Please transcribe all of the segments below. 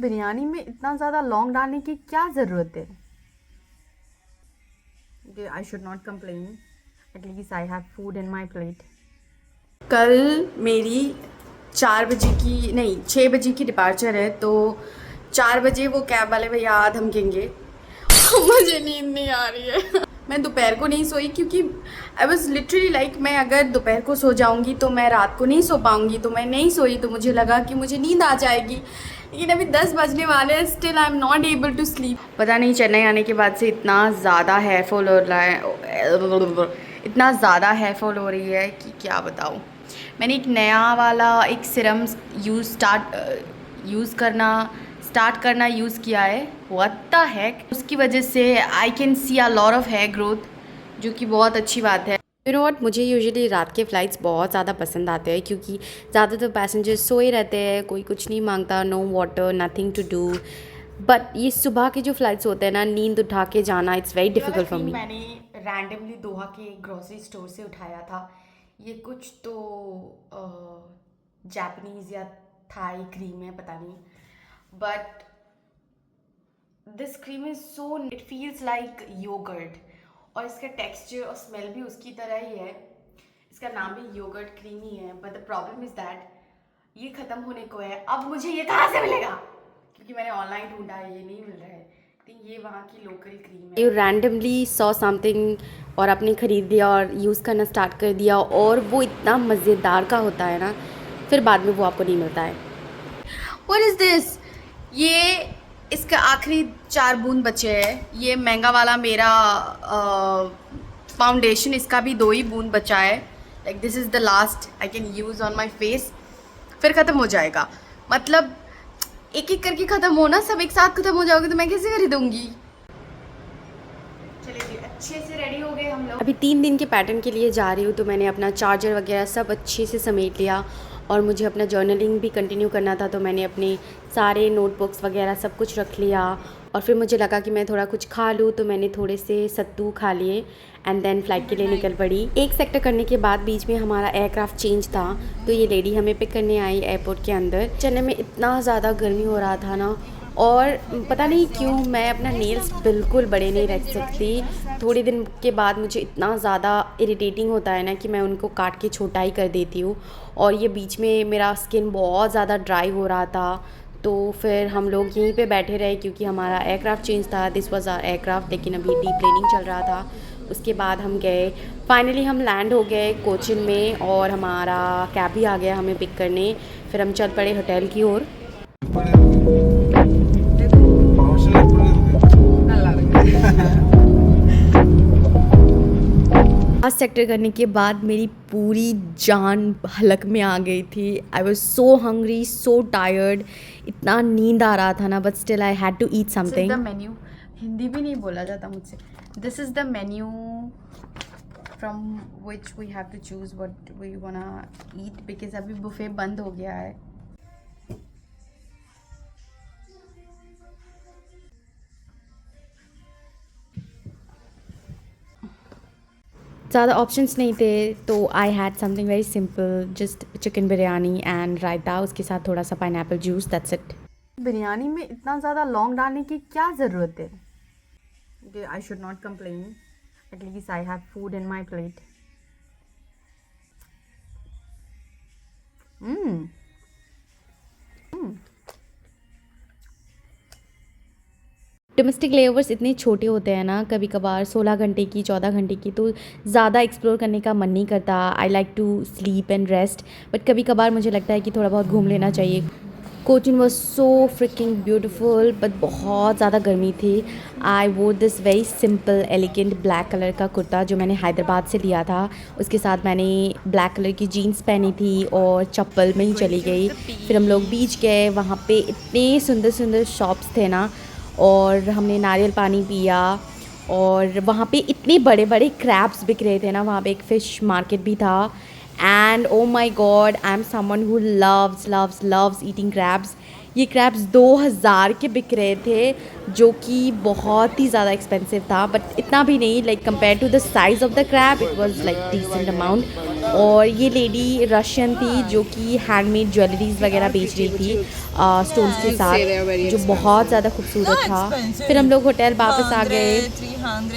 बिरयानी में इतना ज़्यादा लौंग डालने की क्या ज़रूरत है? I should not complain, at least I have food in my plate. कल मेरी 4 बजे की नहीं 6 बजे की डिपार्चर है, तो 4 बजे वो कैब वाले भैया धमकेंगे। मुझे नींद नहीं आ रही है। मैं दोपहर को नहीं सोई क्योंकि आई वॉज लिटरली लाइक मैं अगर दोपहर को सो जाऊंगी तो मैं रात को नहीं सो पाऊंगी, तो मैं नहीं सोई तो मुझे लगा कि मुझे नींद आ जाएगी, लेकिन अभी 10 बजने वाले हैं, still I am not able to sleep. पता नहीं चेन्नई आने के बाद से इतना ज़्यादा हेयर फॉल हो रहा है, इतना ज़्यादा हेयर फॉल हो रही है कि क्या बताऊँ। मैंने एक नया वाला एक सिरम यूज़ करना यूज़ किया है। व्हाट द हेक, उसकी वजह से I can see a lot of hair growth, जो कि बहुत अच्छी बात है। यू नो व्हाट, मुझे यूजुअली रात के फ़्लाइट्स बहुत ज़्यादा पसंद आते हैं क्योंकि ज़्यादातर पैसेंजर्स सोए रहते हैं, कोई कुछ नहीं मांगता, no water, nothing to do. But ये सुबह के जो फ़्लाइट्स होते हैं ना, नींद उठा के जाना, it's very difficult for me. मैंने रैंडमली दोहा के ग्रोसरी स्टोर से उठाया था। ये कुछ तो जापानीज़ या थाई क्रीम है, पता नहीं, but this cream is so, it feels like yogurt, और इसका टेक्सचर और स्मेल भी उसकी तरह ही है। इसका नाम भी योगर्ट क्रीम ही है, but the problem is that ये ख़त्म होने को है। अब मुझे ये कहाँ से मिलेगा, क्योंकि मैंने ऑनलाइन ढूंढा, ये नहीं मिल रहा है। आई थिंक ये वहाँ की लोकल क्रीम है। यू रैंडमली सॉ समथिंग और आपने ख़रीद लिया और यूज़ करना स्टार्ट कर दिया, और वो इतना मज़ेदार का होता है ना, फिर बाद में वो आपको नहीं मिलता है। What is this? ये इसका आखिरी 4 बूंद बचे हैं। ये महंगा वाला मेरा फाउंडेशन, इसका भी 2 ही बूंद बचा है। Like this is the last I can use on my face, फिर ख़त्म हो जाएगा। मतलब एक एक करके ख़त्म होना, सब एक साथ ख़त्म हो जाओगे तो मैं कैसे खरीदूँगी। चलिए जी, अच्छे से रेडी हो गए हम लोग। अभी 3 दिन के पैटर्न के लिए जा रही हूँ, तो मैंने अपना चार्जर वगैरह सब अच्छे से समेट लिया, और मुझे अपना जर्नलिंग भी कंटिन्यू करना था, तो मैंने अपने सारे नोटबुक्स वगैरह सब कुछ रख लिया। और फिर मुझे लगा कि मैं थोड़ा कुछ खा लूँ, तो मैंने थोड़े से सत्तू खा लिए, एंड देन फ़्लाइट के लिए निकल पड़ी। एक सेक्टर करने के बाद बीच में हमारा एयरक्राफ्ट चेंज था, तो ये लेडी हमें पिक करने आई एयरपोर्ट के अंदर। चेन्नई में इतना ज़्यादा गर्मी हो रहा था ना, और पता नहीं क्यों मैं अपना नेल्स बिल्कुल बड़े नहीं रख सकती। थोड़े दिन के बाद मुझे इतना ज़्यादा इरिटेटिंग होता है ना कि मैं उनको काट के छोटा ही कर देती हूँ, और ये बीच में मेरा स्किन बहुत ज़्यादा ड्राई हो रहा था। तो फिर हम लोग यहीं पे बैठे रहे क्योंकि हमारा एयरक्राफ्ट चेंज था। दिस वाज आवर एयरक्राफ्ट, लेकिन अभी डीप्लेनिंग चल रहा था। उसके बाद हम गए, फाइनली हम लैंड हो गए कोचिन में, और हमारा कैब भी आ गया हमें पिक करने। फिर हम चल पड़े होटल की ओर। लास्ट सेक्टर करने के बाद मेरी पूरी जान हलक में आ गई थी। I was so hungry, so tired, इतना नींद आ रहा था ना, but still I had to eat something. The menu, Hindi भी नहीं बोला जाता मुझसे। This is the menu from which we have to choose what we wanna eat, because अभी बुफे बंद हो गया है। ज़्यादा ऑप्शंस नहीं थे, तो I had something very simple, just chicken biryani and raita, उसके साथ थोड़ा सा pineapple juice, that's it. Biryani में इतना ज़्यादा लौंग डालने की क्या ज़रूरत है? I should not complain, at least I have food in my plate. Domestic layovers इतने छोटे होते हैं ना, कभी कभार 16 घंटे की, 14 घंटे की, तो ज़्यादा एक्सप्लोर करने का मन नहीं करता। I like to sleep and rest, but कभी कभार मुझे लगता है कि थोड़ा बहुत घूम लेना चाहिए। Cochin was so fricking beautiful, but बहुत ज़्यादा गर्मी थी। आई वोर this very simple elegant black colour का कुर्ता जो मैंने हैदराबाद से लिया था। उसके साथ मैंने ब्लैक कलर की जीन्स पहनी थी और चप्पल में ही चली गई। फिर हम लोग बीच गए, वहाँ पे इतने सुंदर सुंदर शॉप्स थे ना, और हमने नारियल पानी पिया, और वहाँ पे इतने बड़े बड़े क्रैब्स बिक रहे थे ना, वहाँ पे एक फ़िश मार्केट भी था। And oh my God, I am someone who loves loves loves eating crabs. ये क्रैब्स 2000 के बिक रहे थे, जो कि बहुत ही ज़्यादा एक्सपेंसिव था, बट इतना भी नहीं, like compare to the size of the crab it was like decent amount. और ये लेडी रशियन थी जो कि हैंडमेड ज्वेलरीज वगैरह बेच रही थी स्टोन्स के साथ, जो बहुत ज़्यादा खूबसूरत था। फिर हम लोग होटल वापस आ गए,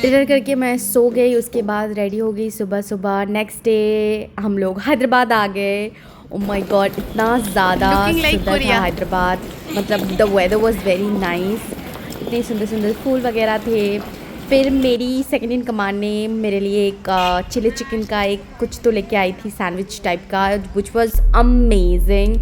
डिनर करके मैं सो गई। उसके बाद रेडी हो गई सुबह सुबह। नेक्स्ट डे हम लोग हैदराबाद आ गए। ओ माय गॉड, इतना ज़्यादा सुंदर था हैदराबाद, मतलब the weather was very nice. इतने सुंदर सुंदर फूल वगैरह थे। फिर मेरी सेकंड इन कमांड ने मेरे लिए एक चिली चिकन का एक कुछ तो लेके आई थी, सैंडविच टाइप का, विच वाज अमेजिंग।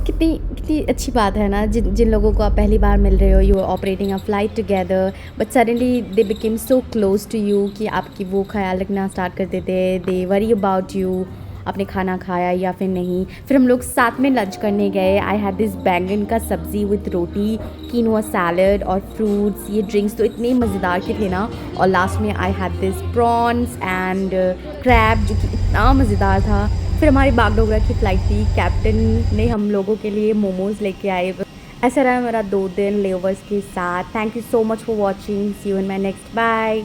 कितनी कितनी अच्छी बात है ना, जिन लोगों को आप पहली बार मिल रहे हो, you are operating a flight together, but suddenly they became so close to you कि आपकी वो ख्याल रखना स्टार्ट कर देते, दे वरी अबाउट यू, आपने खाना खाया या फिर नहीं। फिर हम लोग साथ में लंच करने गए। आई हैड दिस बैंगन का सब्ज़ी विथ रोटी, कीनोआ सैलड और फ्रूट्स। ये ड्रिंक्स तो इतने मज़ेदार के थे ना। और लास्ट में I had this prawns and crab, जो कि इतना मज़ेदार था। फिर हमारी बागडोगरा की फ़्लाइट थी, कैप्टन ने हम लोगों के लिए मोमोज़ लेके आए। ऐसा रहा मेरा 2 दिन लेओवर्स के साथ। Thank you so much for watching, see you in my next, bye.